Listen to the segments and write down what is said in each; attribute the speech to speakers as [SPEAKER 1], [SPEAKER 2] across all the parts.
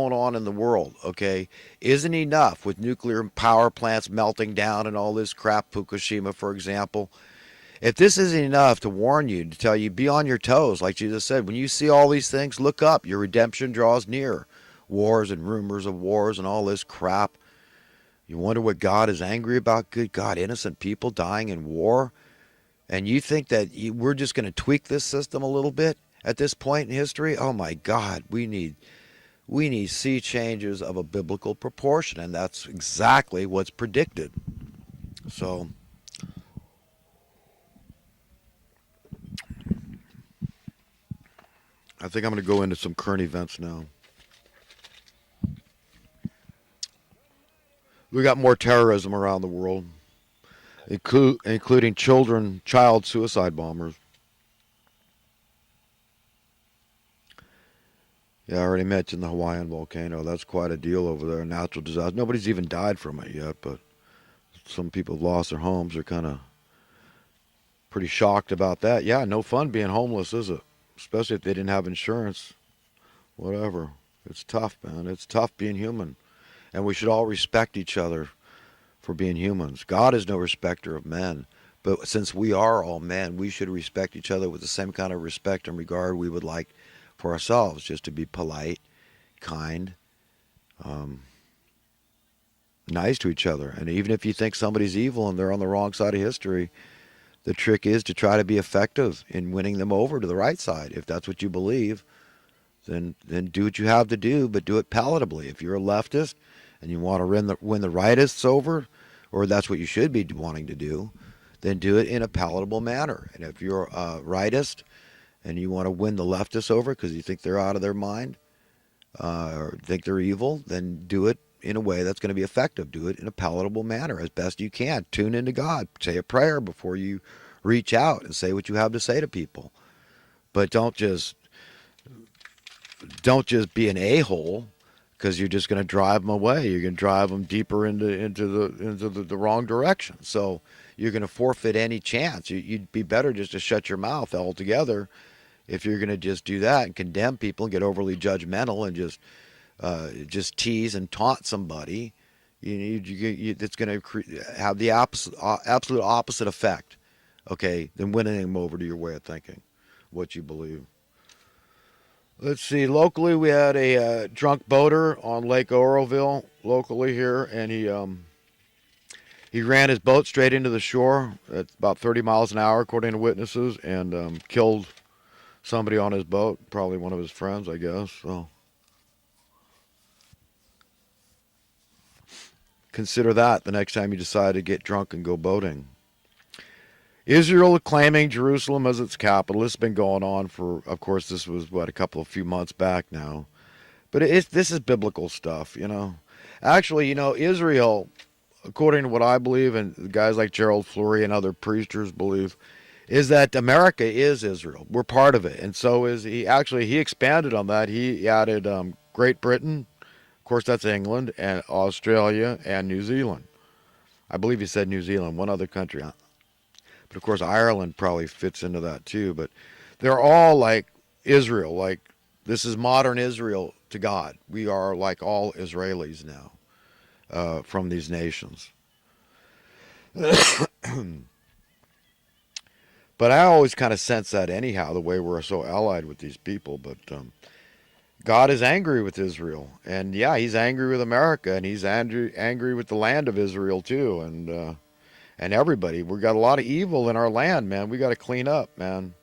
[SPEAKER 1] going on in the world, okay, isn't enough with nuclear power plants melting down and all this crap, Fukushima, for example. If this isn't enough to warn you, to tell you, be on your toes, like Jesus said, when you see all these things, look up. Your redemption draws near. Wars and rumors of wars and all this crap. You wonder what God is angry about? Good God, innocent people dying in war. And you think that we're just going to tweak this system a little bit at this point in history? Oh my God, we need sea changes of a biblical proportion, and that's exactly what's predicted. So I think I'm going to go into some current events now. We got more terrorism around the world, including child suicide bombers. Yeah, I already mentioned the Hawaiian volcano. That's quite a deal over there. Natural disaster. Nobody's even died from it yet, but some people have lost their homes. They're kind of pretty shocked about that. Yeah, no fun being homeless, is it? Especially if they didn't have insurance. Whatever. It's tough, man. It's tough being human. And we should all respect each other for being humans. God is no respecter of men. But since we are all men, we should respect each other with the same kind of respect and regard we would like for ourselves, just to be polite, kind, um, nice to each other. And even if you think somebody's evil and they're on the wrong side of history, the trick is to try to be effective in winning them over to the right side. If that's what you believe, then do what you have to do, but do it palatably. If you're a leftist and you want to win the rightists over, or that's what you should be wanting to do, then do it in a palatable manner. And if you're a rightist and you want to win the leftists over because you think they're out of their mind or think they're evil, then do it in a way that's going to be effective. Do it in a palatable manner as best you can. Tune into God. Say a prayer before you reach out and say what you have to say to people. But don't just be an a-hole because you're just going to drive them away. You're going to drive them deeper into the wrong direction. So you're going to forfeit any chance. You'd be better just to shut your mouth altogether if you're going to just do that and condemn people and get overly judgmental and just tease and taunt somebody. It's going to have the absolute opposite effect, okay, than winning them over to your way of thinking, what you believe. Let's see. Locally, we had a drunk boater on Lake Oroville, locally here, and he ran his boat straight into the shore at about 30 miles an hour, according to witnesses, and killed somebody on his boat, probably one of his friends, I guess. So consider that the next time you decide to get drunk and go boating. Israel claiming Jerusalem as its capital. This has been going on for, of course, this was, a few months back now. But this is biblical stuff. Actually, Israel, according to what I believe, and guys like Gerald Flurry and other preachers believe, is that America is Israel. We're part of it. And so is he. Actually, he expanded on that. He added Great Britain, of course, that's England, and Australia, and New Zealand. I believe he said New Zealand, one other country. But of course, Ireland probably fits into that too. But they're all like Israel. Like, this is modern Israel to God. We are like all Israelis now from these nations. But I always kind of sense that anyhow, the way we're so allied with these people. But God is angry with Israel. And yeah, he's angry with America. And he's angry with the land of Israel too. And everybody. We got a lot of evil in our land, man. We got to clean up, man.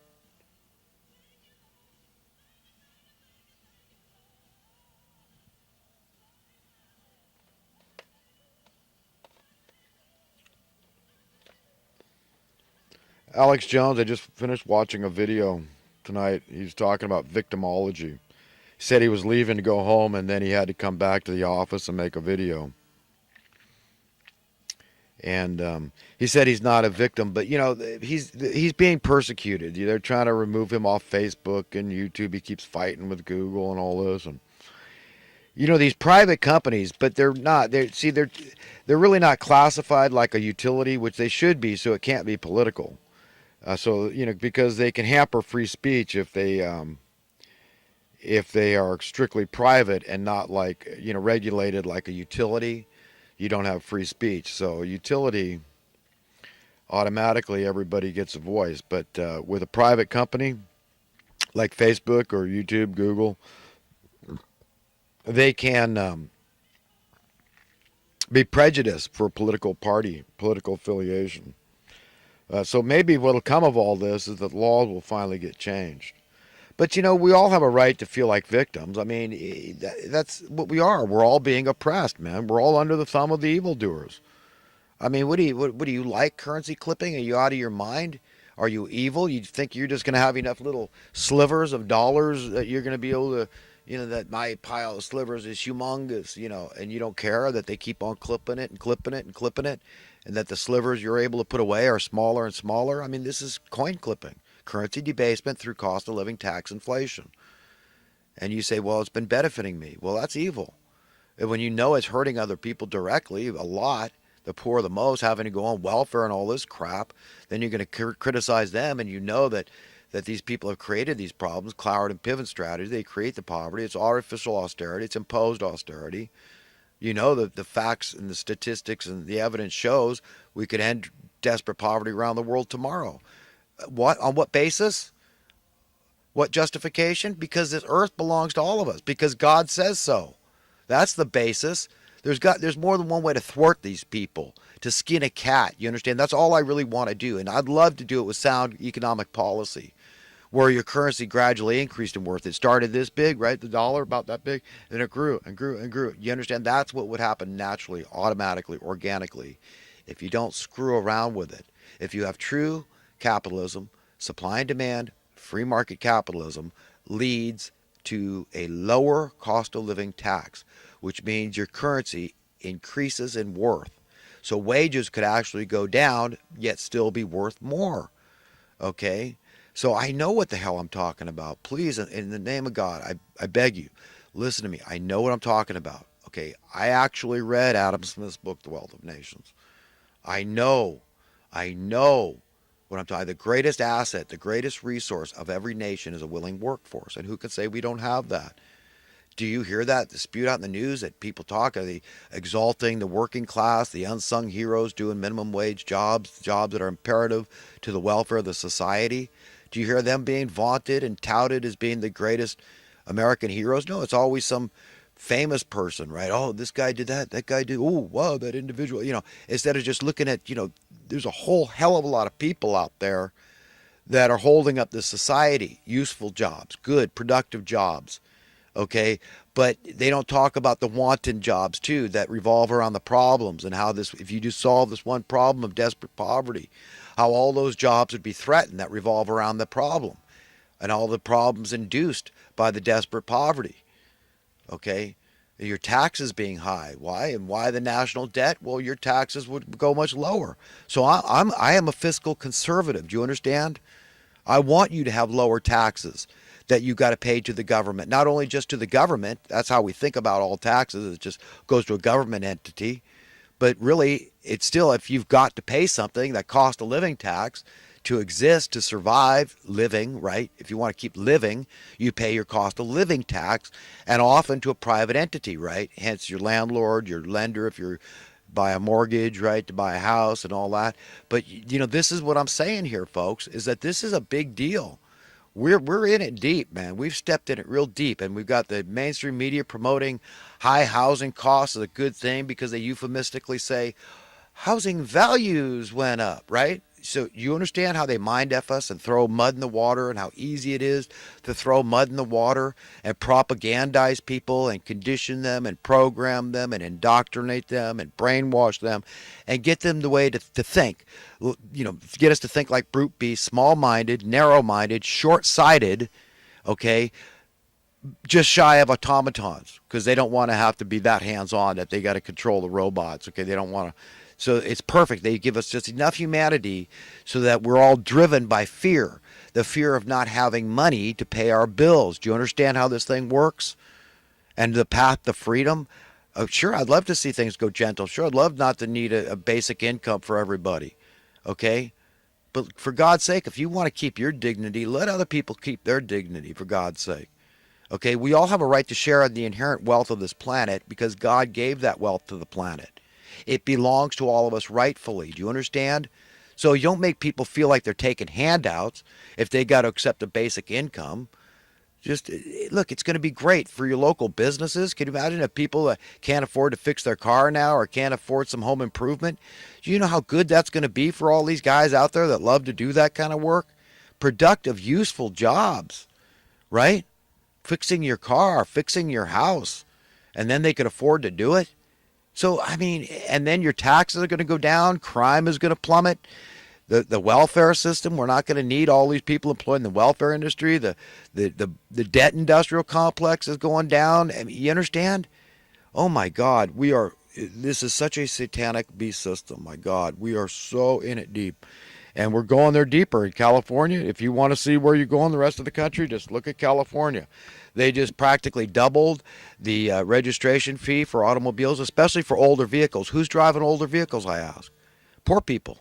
[SPEAKER 1] Alex Jones, I just finished watching a video tonight. He's talking about victimology. He said he was leaving to go home and then he had to come back to the office and make a video. And he said he's not a victim, but he's being persecuted. They're trying to remove him off Facebook and YouTube. He keeps fighting with Google and all this, and these private companies, but they're not. They're really not classified like a utility, which they should be, so it can't be political. So because they can hamper free speech if they are strictly private and not like, regulated like a utility, you don't have free speech. So utility, automatically everybody gets a voice. But with a private company like Facebook or YouTube, Google, they can be prejudiced for political affiliation. So maybe what'll come of all this is that laws will finally get changed. But we all have a right to feel like victims. I mean, that's what we are. We're all being oppressed, man. We're all under the thumb of the evildoers. I mean, what do you like currency clipping? Are you out of your mind? Are you evil? You think you're just going to have enough little slivers of dollars that you're going to be able to, that my pile of slivers is humongous, and you don't care that they keep on clipping it and clipping it and clipping it, and that the slivers you're able to put away are smaller and smaller? I mean, this is coin clipping, currency debasement through cost of living tax inflation. And you say, well, it's been benefiting me. Well, that's evil. And when you know it's hurting other people directly a lot, the poor the most, having to go on welfare and all this crap, then you're going to criticize them, and you know that these people have created these problems. Cloward and Piven strategy, they create the poverty. It's artificial austerity. It's imposed austerity. You know the facts and the statistics and the evidence shows we could end desperate poverty around the world tomorrow. What, on what basis? What justification? Because this earth belongs to all of us, because God says so. That's the basis. There's more than one way to thwart these people, to skin a cat. You understand? That's all I really want to do. And I'd love to do it with sound economic policy, where your currency gradually increased in worth. It started this big, right? The dollar about that big, and it grew and grew and grew. You understand? That's what would happen naturally, automatically, organically, if you don't screw around with it. If you have true capitalism, supply and demand, free market capitalism leads to a lower cost of living tax, which means your currency increases in worth. So wages could actually go down, yet still be worth more. Okay? So I know what the hell I'm talking about. Please, in the name of God, I beg you, listen to me. I know what I'm talking about. Okay? I actually read Adam Smith's book, The Wealth of Nations. I know what I'm talking. The greatest asset, the greatest resource of every nation is a willing workforce. And who can say we don't have that? Do you hear that dispute out in the news that people talk? Are they exalting the working class, the unsung heroes doing minimum wage jobs, jobs that are imperative to the welfare of the society? Do you hear them being vaunted and touted as being the greatest American heroes? No, it's always some famous person, right? Oh, this guy did that. That guy did. Oh, wow, that individual. Instead of just looking at, there's a whole hell of a lot of people out there that are holding up the society, useful jobs, good, productive jobs. Okay, but they don't talk about the wanton jobs too that revolve around the problems, and how this, if you just solve this one problem of desperate poverty, how all those jobs would be threatened that revolve around the problem, and all the problems induced by the desperate poverty. Okay, your taxes being high, why? And why the national debt? Well, your taxes would go much lower. So I am a fiscal conservative. Do you understand? I want you to have lower taxes that you got to pay to the government. Not only just to the government, that's how we think about all taxes, it just goes to a government entity. But really, it's still, if you've got to pay something, that cost of living tax, to exist, to survive living, right? If you want to keep living, you pay your cost of living tax, and often to a private entity, right? Hence your landlord, your lender, if you're buy a mortgage, right, to buy a house and all that. But this is what I'm saying here, folks, is that this is a big deal. We're in it deep, man. We've stepped in it real deep, and we've got the mainstream media promoting high housing costs as a good thing because they euphemistically say housing values went up, right? So you understand how they mind F us and throw mud in the water, and how easy it is to throw mud in the water and propagandize people and condition them and program them and indoctrinate them and brainwash them and get them the way to think, get us to think like brute beasts, small-minded, narrow-minded, short-sighted, okay, just shy of automatons, because they don't want to have to be that hands-on that they got to control the robots, okay? They don't want to. So it's perfect. They give us just enough humanity so that we're all driven by fear, the fear of not having money to pay our bills. Do you understand how this thing works? And the path to freedom? Sure, I'd love to see things go gentle. Sure, I'd love not to need a basic income for everybody, okay? But for God's sake, if you want to keep your dignity, let other people keep their dignity, for God's sake. Okay, we all have a right to share in the inherent wealth of this planet because God gave that wealth to the planet. It belongs to all of us rightfully. Do you understand? So you don't make people feel like they're taking handouts if they got to accept a basic income. Just look, it's going to be great for your local businesses. Can you imagine if people can't afford to fix their car now or can't afford some home improvement? Do you know how good that's going to be for all these guys out there that love to do that kind of work? Productive, useful jobs, right? Fixing your car, fixing your house, and then they could afford to do it. So, I mean, and then your taxes are going to go down, crime is going to plummet. The welfare system, we're not going to need all these people employed in the welfare industry. The debt industrial complex is going down. I mean, you understand? Oh my God, this is such a satanic beast system. My God, we are so in it deep. And we're going there deeper in California. If you want to see where you're going the rest of the country, just look at California. They just practically doubled the registration fee for automobiles, especially for older vehicles. Who's driving older vehicles, I ask? Poor people.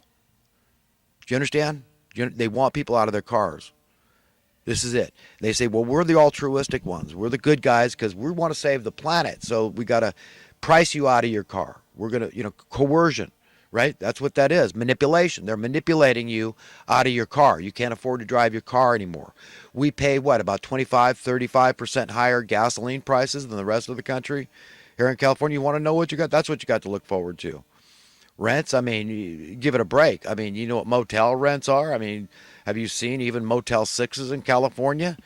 [SPEAKER 1] Do you understand? They want people out of their cars. This is it. They say, well, we're the altruistic ones. We're the good guys because we want to save the planet. So we got to price you out of your car. We're going to, coercion, right? That's what that is. Manipulation. They're manipulating you out of your car. You can't afford to drive your car anymore. We pay what, about 25, 35% higher gasoline prices than the rest of the country here in California. You want to know what you got? That's what you got to look forward to. Rents, I mean, you give it a break. I mean, you know what motel rents are? I mean, have you seen even Motel 6s in California?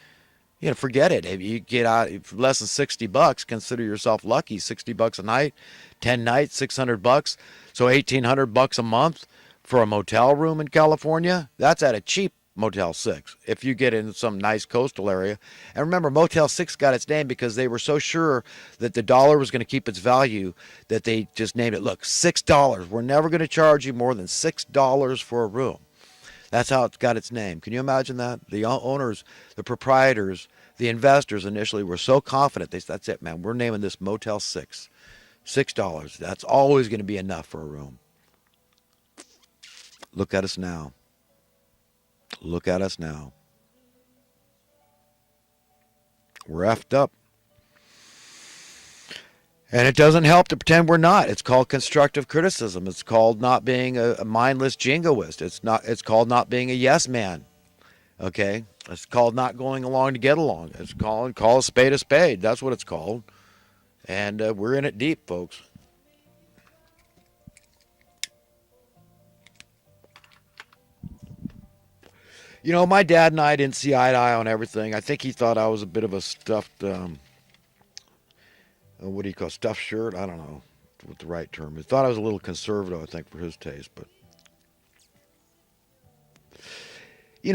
[SPEAKER 1] Forget it. If you get out for less than $60, consider yourself lucky. $60 a night, 10 nights, $600. So $1,800 a month for a motel room in California. That's at a cheap Motel 6 if you get in some nice coastal area. And remember, Motel 6 got its name because they were so sure that the dollar was going to keep its value that they just named it, look, $6. We're never going to charge you more than $6 for a room. That's how it got its name. Can you imagine that? The owners, the proprietors, the investors initially were so confident. They said, that's it, man. We're naming this Motel 6. $6. That's always going to be enough for a room. Look at us now. Look at us now. We're effed up. And it doesn't help to pretend we're not. It's called constructive criticism. It's called not being a mindless jingoist. It's called not being a yes man. Okay? It's called not going along to get along. It's called call a spade a spade. That's what it's called. And we're in it deep, folks. My dad and I didn't see eye to eye on everything. I think he thought I was a bit of a stuffed, what do you call stuffed shirt? I don't know what the right term is. Thought I was a little conservative, I think, for his taste. But,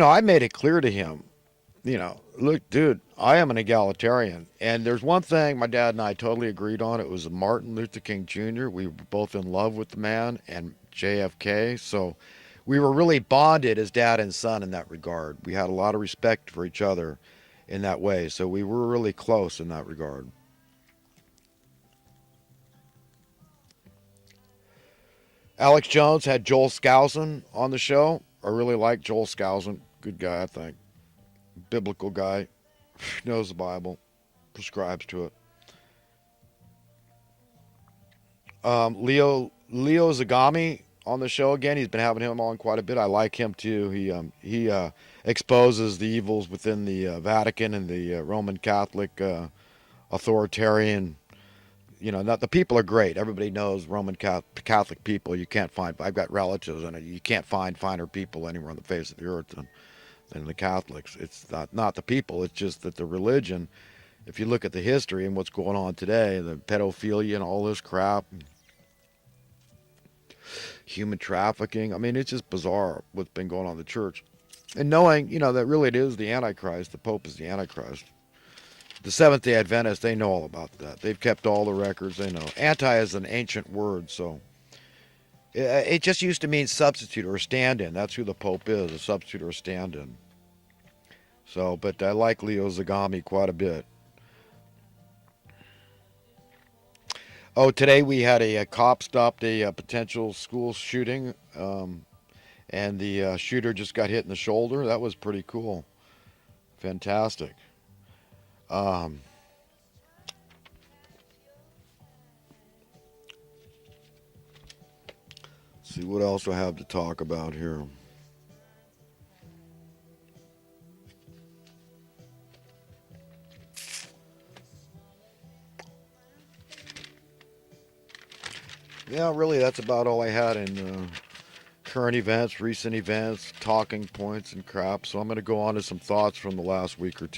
[SPEAKER 1] I made it clear to him, look, dude, I am an egalitarian. And there's one thing my dad and I totally agreed on. It was Martin Luther King Jr. We were both in love with the man and JFK. So we were really bonded as dad and son in that regard. We had a lot of respect for each other in that way. So we were really close in that regard. Alex Jones had Joel Skousen on the show. I really like Joel Skousen. Good guy, I think. Biblical guy. Knows the Bible. Prescribes to it. Leo Zagami on the show again. He's been having him on quite a bit. I like him too. He exposes the evils within the Vatican and the Roman Catholic authoritarian. Not the people are great. Everybody knows Roman Catholic people. You can't find. I've got relatives in it. You can't find finer people anywhere on the face of the earth than the Catholics. It's not the people. It's just that the religion. If you look at the history and what's going on today, the pedophilia and all this crap, human trafficking. I mean, it's just bizarre what's been going on in the church. And knowing, that really it is the Antichrist. The Pope is the Antichrist. The Seventh-day Adventists, they know all about that. They've kept all the records. They know. Anti is an ancient word, so it just used to mean substitute or stand-in. That's who the Pope is, a substitute or a stand-in. So, but I like Leo Zagami quite a bit. Oh, today we had a cop stopped a potential school shooting, and the shooter just got hit in the shoulder. That was pretty cool. Fantastic. Um, see what else I have to talk about here. Yeah, really, that's about all I had in current events, recent events, talking points, and crap. So I'm going to go on to some thoughts from the last week or two.